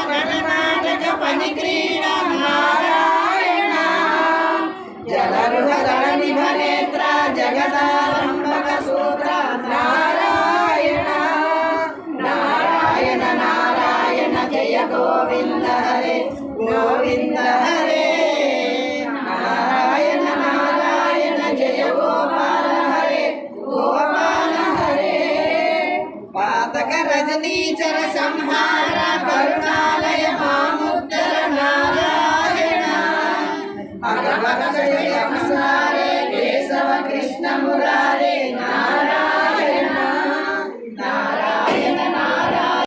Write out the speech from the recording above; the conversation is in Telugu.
గణనాటక పనిక్రీడ నారాయణ జలరుహదళ నిభనేత్ర జగదారంభక సూత్ర నారాయణ నారాయణ నారాయణ జయ గోవింద హరే గోవింద హరే నారాయణ నారాయణ జయ గోపాల హరే గోపాల హరే పాతక రజనీచర సంహార కరుణాలయ మాముద్దర నారాయణ భగవత జయ సంసారే కేశవ కృష్ణ మురారి